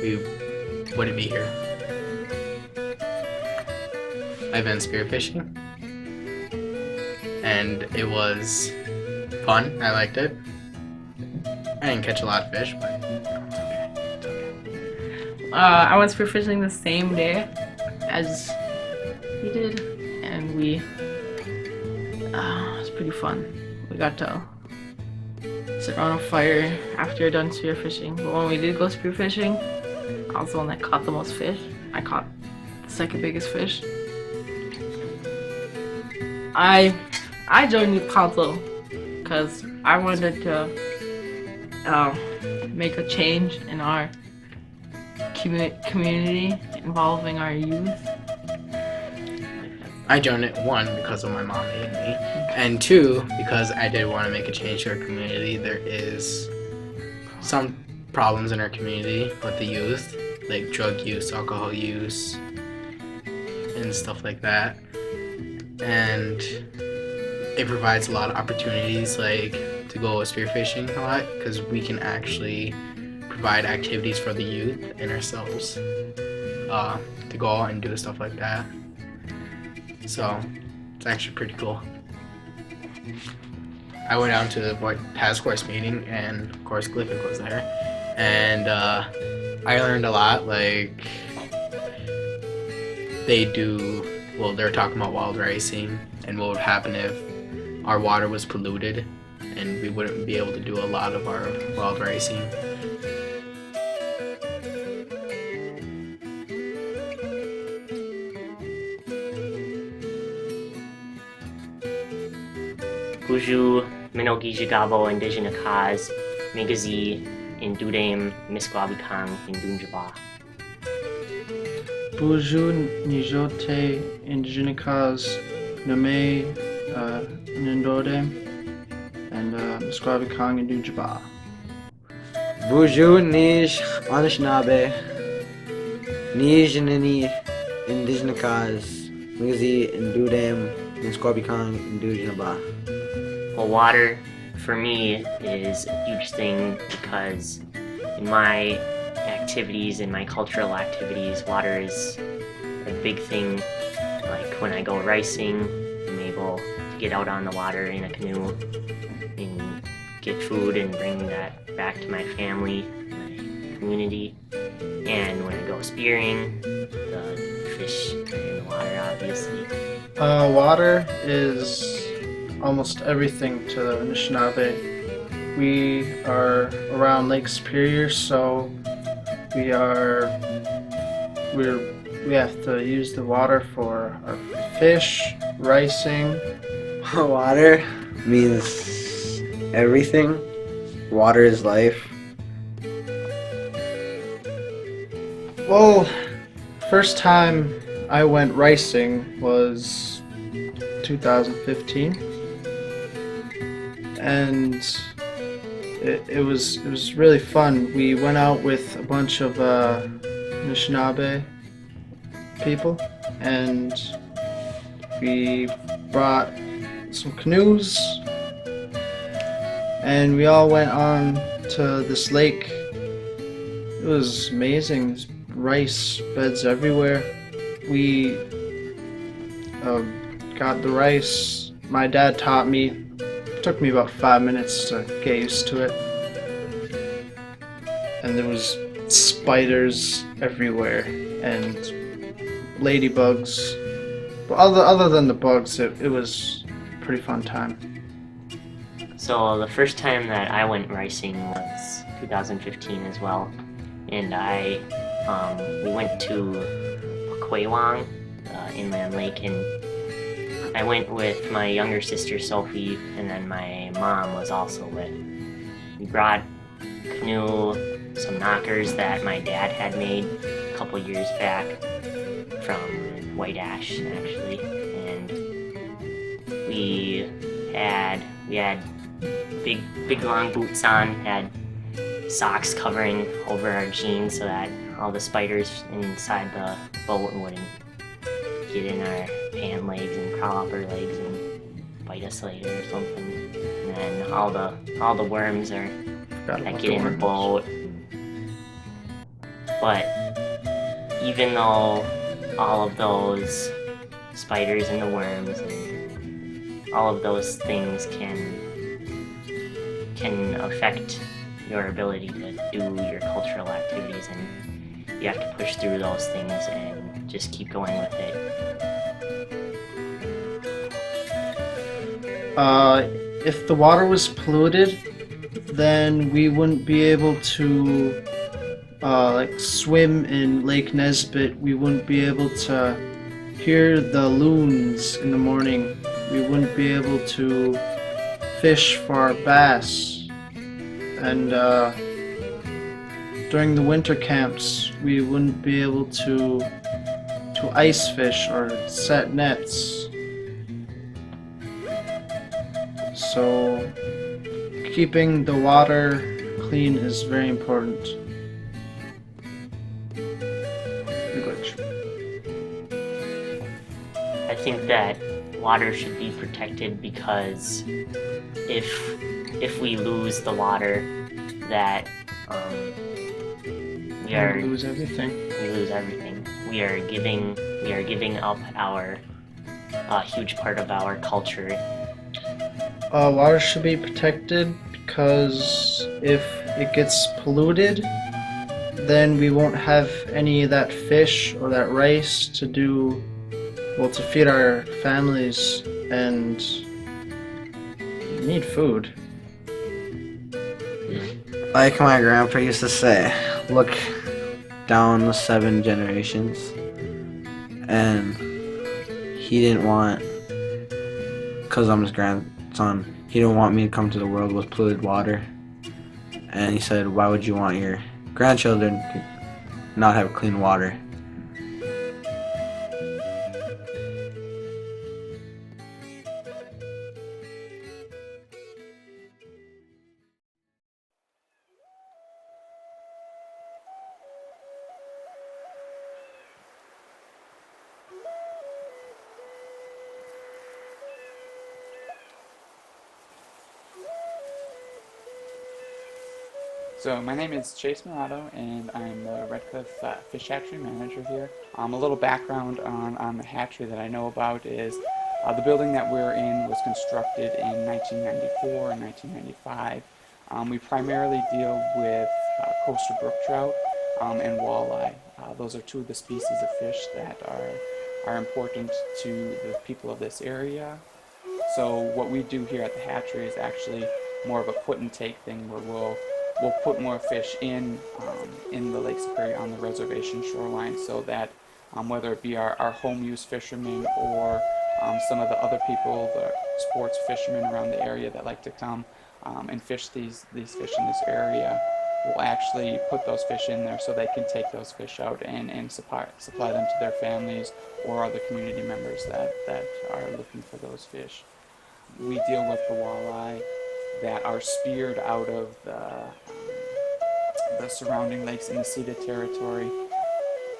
we wouldn't be here. I've been spearfishing, and it was fun. I liked it. I didn't catch a lot of fish, but it's okay. It's okay. I went spearfishing the same day as he did, and it was pretty fun. We got to sit around a fire after done spearfishing. But when we did go spearfishing, I was the one that caught the most fish. I caught the second biggest fish. I joined youth council because I wanted to make a change in our community involving our youth. I joined it, 1, because of my mom and me, and 2, because I did want to make a change to our community. There is some problems in our community with the youth, like drug use, alcohol use, and stuff like that. And it provides a lot of opportunities, like to go spearfishing a lot, because we can actually provide activities for the youth and ourselves to go out and do stuff like that. So it's actually pretty cool. I went out to the task force meeting, and of course Cliff was there, and I learned a lot. Like they're talking about wild ricing and what would happen if our water was polluted and we wouldn't be able to do a lot of our wild ricing. Buju Minogijigabo Indigenous Cause, Migazi, Indudame, Misquabikang, Indunjaba. Buju Nijote Indigenicas Name Nindode and Misquabikang and Dujaba. Buju Nij Anishinaabe Nijinini Indigenicas Migazi Indudam Misquabikang and Dujaba. Well, water for me is a huge thing because in my activities, in my cultural activities, water is a big thing. Like when I go ricing, I'm able to get out on the water in a canoe and get food and bring that back to my family, my community. And when I go spearing, the fish are in the water, obviously. Water is almost everything to the Anishinaabe. We are around Lake Superior, so we have to use the water for our fish, ricing. Water means everything. Water is life. Well, first time I went ricing was 2015. And it was really fun. We went out with a bunch of Anishinaabe people, and we brought some canoes, and we all went on to this lake. It was amazing. There's rice beds everywhere. We got the rice. My dad taught me. It took me about 5 minutes to get used to it. And there was spiders everywhere and ladybugs. But other than the bugs, it was a pretty fun time. So the first time that I went ricing was 2015 as well. And we went to Pakwewang, inland lake, and I went with my younger sister Sophie, and then my mom was also with. We brought a canoe, some knockers that my dad had made a couple years back from white ash, actually, and we had big long boots on, had socks covering over our jeans so that all the spiders inside the boat wouldn't get in our pant legs and crawl up our legs and bite us later or something. And then all the worms that get in the boat. But even though all of those spiders and the worms and all of those things can affect your ability to do your cultural activities, and you have to push through those things and just keep going with it. If the water was polluted, then we wouldn't be able to like swim in Lake Nesbitt. We wouldn't be able to hear the loons in the morning. We wouldn't be able to fish for bass. And during the winter camps, we wouldn't be able to ice fish or set nets. So keeping the water clean is very important. I think that water should be protected because if we lose the water, that we lose everything. We lose everything. We are giving up our huge part of our culture. Water should be protected because if it gets polluted, then we won't have any of that fish or that rice to do, well, to feed our families, and we need food. Like my grandpa used to say, look down the 7 generations, and he didn't want, because I'm his grandson, he didn't want me to come to the world with polluted water. And he said, why would you want your grandchildren to not have clean water? So my name is Chase Murato, and I'm the Red Cliff Fish Hatchery manager here. A little background on the hatchery that I know about is the building that we're in was constructed in 1994 and 1995. We primarily deal with coastal brook trout and walleye. Those are 2 of the species of fish that are important to the people of this area. So what we do here at the hatchery is actually more of a put and take thing, where we'll put more fish in the Lake Superior on the reservation shoreline, so that whether it be our home use fishermen or some of the other people, the sports fishermen around the area that like to come and fish these fish in this area, we'll actually put those fish in there so they can take those fish out and supply them to their families or other community members that are looking for those fish. We deal with the walleye that are speared out of the surrounding lakes in the ceded territory.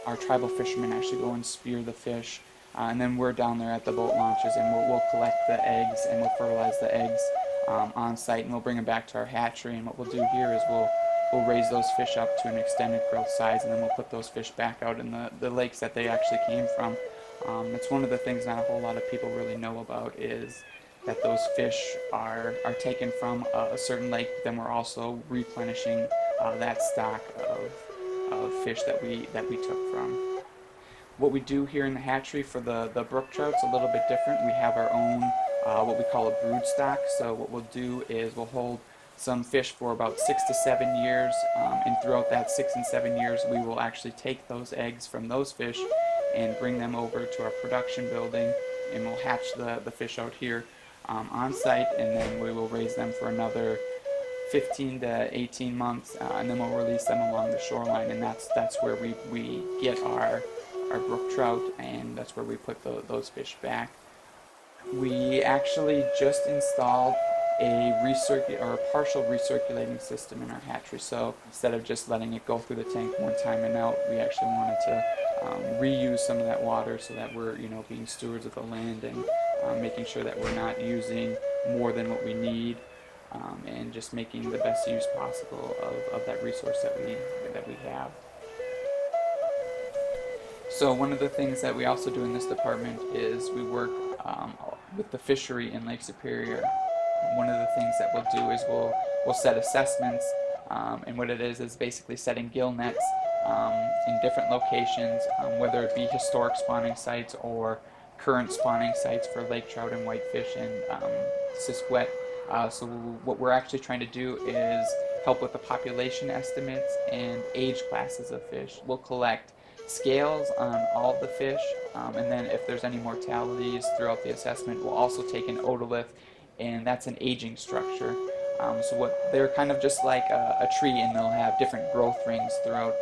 Our tribal fishermen actually go and spear the fish, and then we're down there at the boat launches, and we'll collect the eggs and we'll fertilize the eggs on site, and we'll bring them back to our hatchery. And what we'll do here is we'll raise those fish up to an extended growth size, and then we'll put those fish back out in the lakes that they actually came from. It's one of the things not a whole lot of people really know about, is that those fish are taken from a certain lake, then we're also replenishing that stock of fish that we took from. What we do here in the hatchery for the brook trout is a little bit different. We have our own what we call a brood stock. So what we'll do is we'll hold some fish for about 6 to 7 years, and throughout that 6 and 7 years we will actually take those eggs from those fish and bring them over to our production building, and we'll hatch the fish out here on site, and then we will raise them for another 15 to 18 months, and then we'll release them along the shoreline, and that's where we get our brook trout, and that's where we put those fish back. We actually just installed a partial recirculating system in our hatchery, so instead of just letting it go through the tank one time and out, we actually wanted to reuse some of that water so that we're being stewards of the land and making sure that we're not using more than what we need, and just making the best use possible of that resource that we have. So one of the things that we also do in this department is we work with the fishery in Lake Superior. One of the things that we'll do is we'll set assessments, and what it is basically setting gill nets in different locations, whether it be historic spawning sites or current spawning sites for lake trout and whitefish and Sisquet. So what we're actually trying to do is help with the population estimates and age classes of fish. We'll collect scales on all of the fish, and then if there's any mortalities throughout the assessment, we'll also take an otolith, and that's an aging structure. So they're kind of just like a tree, and they'll have different growth rings throughout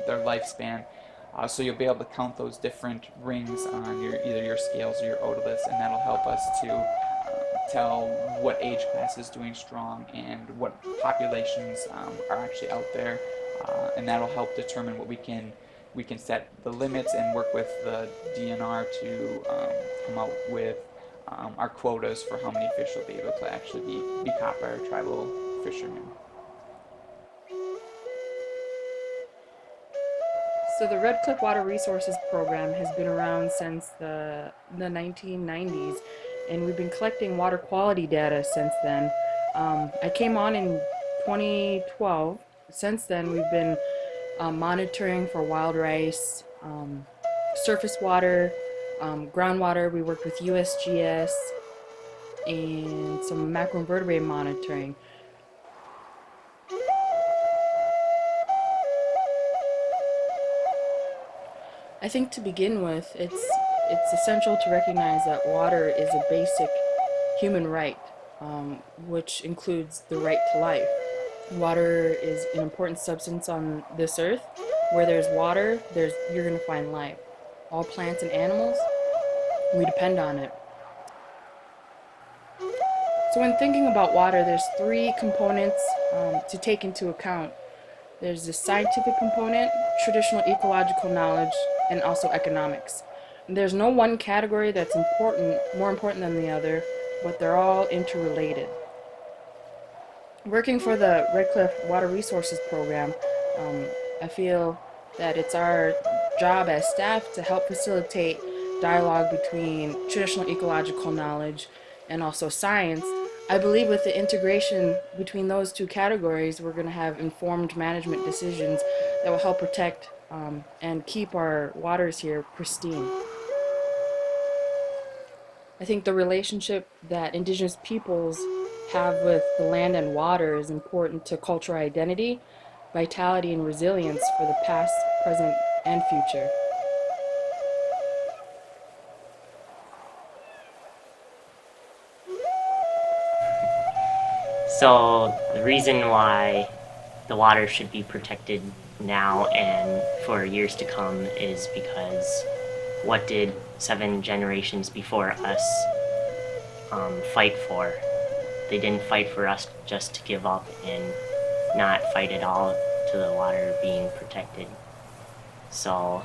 their lifespan. So you'll be able to count those different rings on either your scales or your otoliths, and that'll help us to tell what age class is doing strong and what populations are actually out there, and that'll help determine what we can set the limits and work with the DNR to come out with our quotas for how many fish will be able to actually be caught by our tribal fishermen. So the Red Cliff Water Resources Program has been around since the 1990s, and we've been collecting water quality data since then. I came on in 2012. Since then, we've been monitoring for wild rice, surface water, groundwater. We worked with USGS and some macroinvertebrate monitoring. I think to begin with, it's essential to recognize that water is a basic human right, which includes the right to life. Water is an important substance on this earth. Where there's water, you're going to find life. All plants and animals, we depend on it. So when thinking about water, there's three components to take into account. There's the scientific component, traditional ecological knowledge, and also economics. And there's no one category that's more important than the other, but they're all interrelated. Working for the Red Cliff Water Resources Program, I feel that it's our job as staff to help facilitate dialogue between traditional ecological knowledge and also science. I believe with the integration between those two categories, we're going to have informed management decisions that will help protect and keep our waters here pristine. I think the relationship that Indigenous peoples have with the land and water is important to cultural identity, vitality, and resilience for the past, present, and future. So the reason why the water should be protected now and for years to come is because what did 7 generations before us fight for? They didn't fight for us just to give up and not fight at all to the water being protected. So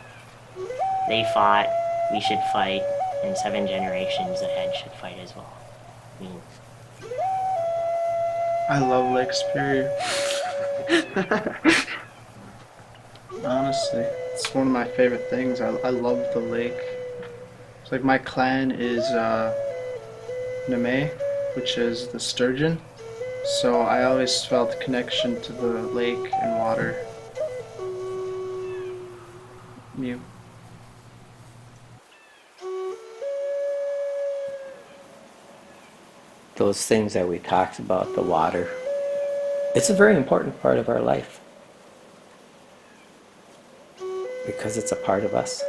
they fought, we should fight, and 7 generations ahead should fight as well. I mean, I love Lake Superior. Honestly, it's one of my favorite things. I love the lake. It's like my clan is Nibi, which is the sturgeon. So I always felt a connection to the lake and water. Mute. Those things that we talked about, the water, it's a very important part of our life because it's a part of us.